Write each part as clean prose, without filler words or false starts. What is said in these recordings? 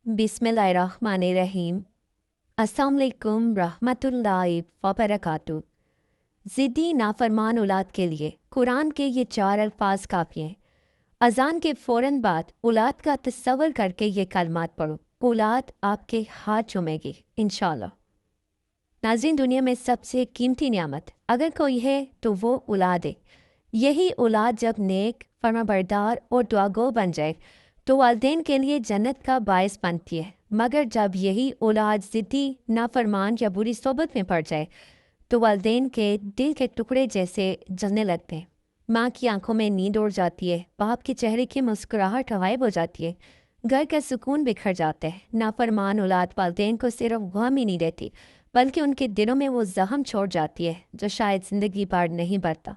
बिस्मिल्लाहिर्रहमानिर्रहीम। अस्सलाम वालेकुम रहमतुल्लाहि व बरकातुहू। ज़िद्दी नाफरमान औलाद के लिए कुरान के ये 4 अल्फाज काफ़ी हैं। अज़ान के फ़ौरन बाद औलाद का तस्वर करके ये कलमात पढ़ो। औलाद आपके हाथ चूमेगी इंशाअल्लाह। नाज़रीन, दुनिया में सबसे कीमती नियामत अगर कोई है तो वो औलाद है। यही औलाद जब नेक, फर्माबरदार और दुआगो बन जाए तो वालिदैन के लिए जन्नत का बायस बनती है। मगर जब यही औलाद ज़िद्दी, नाफरमान या बुरी सोबत में पड़ जाए तो वालिदैन के दिल के टुकड़े जैसे जलने लगते हैं। माँ की आंखों में नींद उड़ जाती है, बाप के चेहरे की मुस्कुराहट गायब हो जाती है, घर का सुकून बिखर जाता है। नाफरमान औलाद वालिदैन को सिर्फ गम ही नहीं देती बल्कि उनके दिलों में वो जख्म छोड़ जाती है जो शायद ज़िंदगी भर नहीं भरता।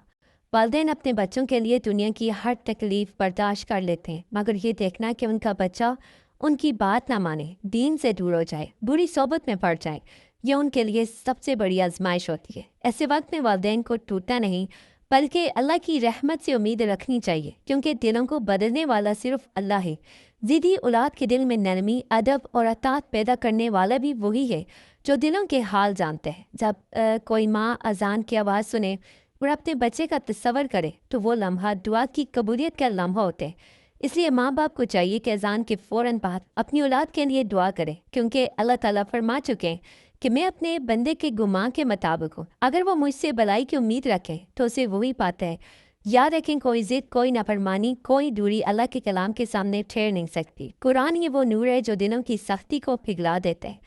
वालिदैन अपने बच्चों के लिए दुनिया की हर तकलीफ़ बर्दाश्त कर लेते हैं, मगर ये देखना कि उनका बच्चा उनकी बात ना माने, दीन से दूर हो जाए, बुरी सोबत में पड़ जाए, यह उनके लिए सबसे बड़ी आजमाइश होती है। ऐसे वक्त में वालिदैन को टूटना नहीं बल्कि अल्लाह की रहमत से उम्मीद रखनी चाहिए, क्योंकि दिलों को बदलने वाला सिर्फ अल्लाह है। ज़िद्दी औलाद के दिल में नरमी, अदब और अतात पैदा करने वाला भी वही है जो दिलों के हाल जानते हैं। जब कोई माँ अजान की आवाज़ सुने और अपने बच्चे का तस्वर करे तो वो लम्हा दुआ की कबूलियत का लम्हा होता है। इसलिए माँ बाप को चाहिए कि अजान के फ़ौरन बाद अपनी औलाद के लिए दुआ करें, क्योंकि अल्लाह ताला फरमा चुके हैं कि मैं अपने बंदे के गुमां के मुताबिक हूँ। अगर वो मुझसे भलाई की उम्मीद रखे तो उसे वही पाता है। याद रखें, कोई ज़िद, कोई नाफरमानी, कोई दूरी अल्लाह के कलाम के सामने ठहर नहीं सकती। कुरान ही वो नूर है जो दिलों की सख्ती को पिघला देता है।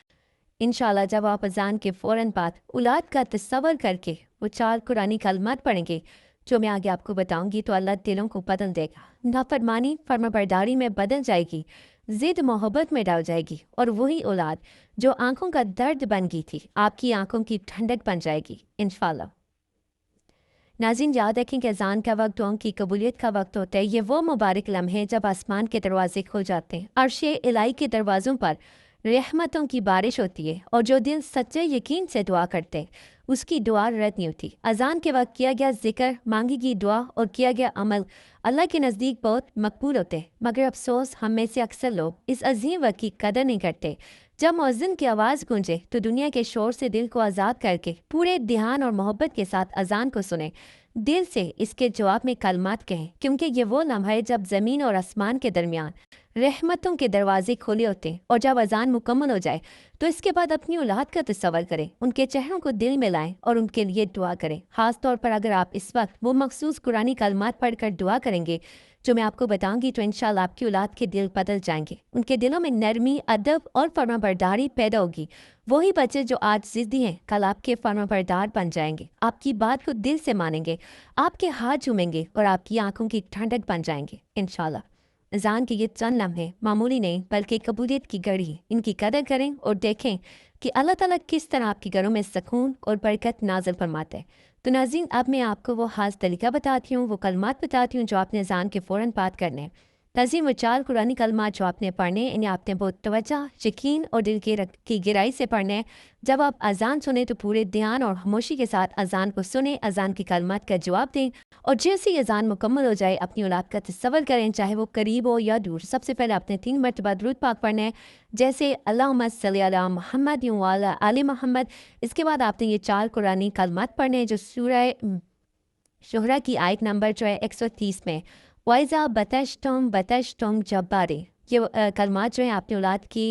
इंशाल्लाह जब आप अजान के फ़ौरन बाद औलाद का तस्वर करके वो 4 कुरानी कलमात पढ़ेंगे जो मैं आगे आपको बताऊंगी, तो अल्लाह दिलों को बदल देगा। नाफरमानी फर्माबरदारी में बदल जाएगी, ज़िद मोहब्बत में डाल जाएगी, और वही औलाद जो आंखों का दर्द बन गई थी आपकी आंखों की ठंडक बन जाएगी इंशाल्लाह। नाज़रीन, याद रखें कि अज़ान का वक्त दुआओं की कबूलियत का वक्त होता है। ये वो मुबारक लम्हे जब आसमान के दरवाजे खुल जाते हैं, अर्श इलाही के दरवाज़ों पर रहमतों की बारिश होती है, और जो दिल सच्चे यकीन से दुआ करते हैं उसकी दुआ रद्द नहीं होती। अज़ान के वक्त किया गया जिक्र, मांगी गई दुआ और किया गया अमल अल्लाह के नज़दीक बहुत मकबूल होते हैं। मगर अफसोस, हम में से अक्सर लोग इस अजीम वक्त की कदर नहीं करते। जब मुअज्जिन की आवाज़ गूंजे तो दुनिया के शोर से दिल को आज़ाद करके पूरे ध्यान और मोहब्बत के साथ अज़ान को सुने, दिल से इसके जवाब में कलमात कहें, क्योंकि ये वो लम्हा है जब ज़मीन और आसमान के दरमियान रहमतों के दरवाजे खुले होते हैं। और जब अज़ान मुकम्मल हो जाए तो इसके बाद अपनी औलाद का तस्वर करें, उनके चेहरों को दिल में लाएं और उनके लिए दुआ करें। ख़ास तौर पर अगर आप इस वक्त वो मखसूस कुरानी कलमात पढ़कर दुआ करेंगे जो मैं आपको बताऊंगी, तो इंशाल्लाह आपकी औलाद के दिल बदल जाएंगे। उनके दिलों में नरमी, अदब और फर्माबरदारी पैदा होगी। वही बच्चे जो आज ज़िद्दी हैं कल आपके फर्माबरदार बन जाएंगे, आपकी बात को दिल से मानेंगे, आपके हाथ चूमेंगे और आपकी आंखों की ठंडक बन जाएंगे इंशाल्लाह। अज़ान के ये चंद लम्हे मामूली नहीं बल्कि कबूलियत की घड़ी है। इनकी कदर करें और देखें कि अल्लाह ताला किस तरह आपके घरों में सुकून और बरकत नाज़िल फरमाते हैं। तो नाज़रीन, अब मैं आपको वो खास तरीका बताती हूँ, वो कलमात बताती हूँ जो आपने अज़ान के फ़ौरन बाद करने हैं। नाज़रीन, वो 4 कुरानी कलमात जो आपने पढ़ने, इन्हें आपने बहुत तवज्जो, यकीन और दिल की गहराई से पढ़ना है। जब आप अज़ान सुने तो पूरे ध्यान और खामोशी के साथ अज़ान को सुने, अज़ान की कलमात का जवाब दें, और जैसे ही अज़ान मुकम्मल हो जाए अपनी औलाद का तस्वर करें, चाहे वो करीब हो या दूर। सबसे पहले आपने 3 मरतबा दुरूद पाक पढ़ना है, जैसे अल्लाहुम्मा सल्ली अला मुहम्मद व अला आलि मुहम्मद। इसके बाद आपने ये 4 कुरानी कलमात पढ़ने हैं जो सूरह शुरा की आयत नंबर जो है 130 में, वाइज़ा बतशतुम जब्बारे, ये कलमात जो है आपने औलाद की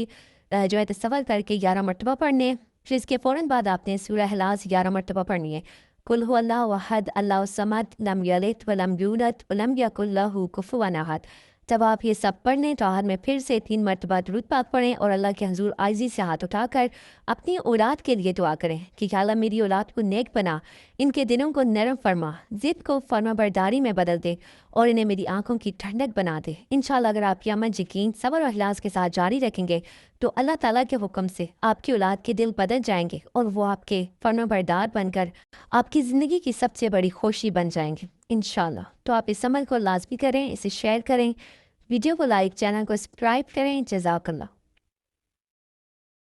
जो है तस्वर करके 11 मरतबा पढ़ने हैं। फिर इसके फ़ौरन बाद आपने सूरह इखलास 11 मरतबा पढ़नी है। कुल हुवल्लाहु अहद अल्लाहु समद लम यलिद वलम यूलद वलम यकुल लहू कुफुवन अहद। जब आप ये सब पढ़ लें तो हाथ में फिर से 3 मरतबा दुरूद पाक पढ़ें और अल्लाह के हज़ूर आजिज़ी से हाथ उठाकर अपनी औलाद के लिए दुआ करें कि या अल्लाह मेरी औलाद को नेक बना, इनके दिलों को नरम फरमा, ज़िद को फर्माबरदारी में बदल दे और इन्हें मेरी आंखों की ठंडक बना दे। इंशाअल्लाह अगर आप यह अमल यकीन, सब्र और इखलास के साथ जारी रखेंगे तो अल्लाह ताला के हुक्म से आपकी औलाद के दिल बदल जाएंगे और वो आपके फर्माबरदार बनकर आपकी ज़िंदगी की सबसे बड़ी खुशी बन जाएंगे इंशाअल्लाह। तो आप इस अमल को लाज़मी करें, इसे शेयर करें, वीडियो को लाइक, चैनल को सब्सक्राइब करें। जज़ाकल्लाह।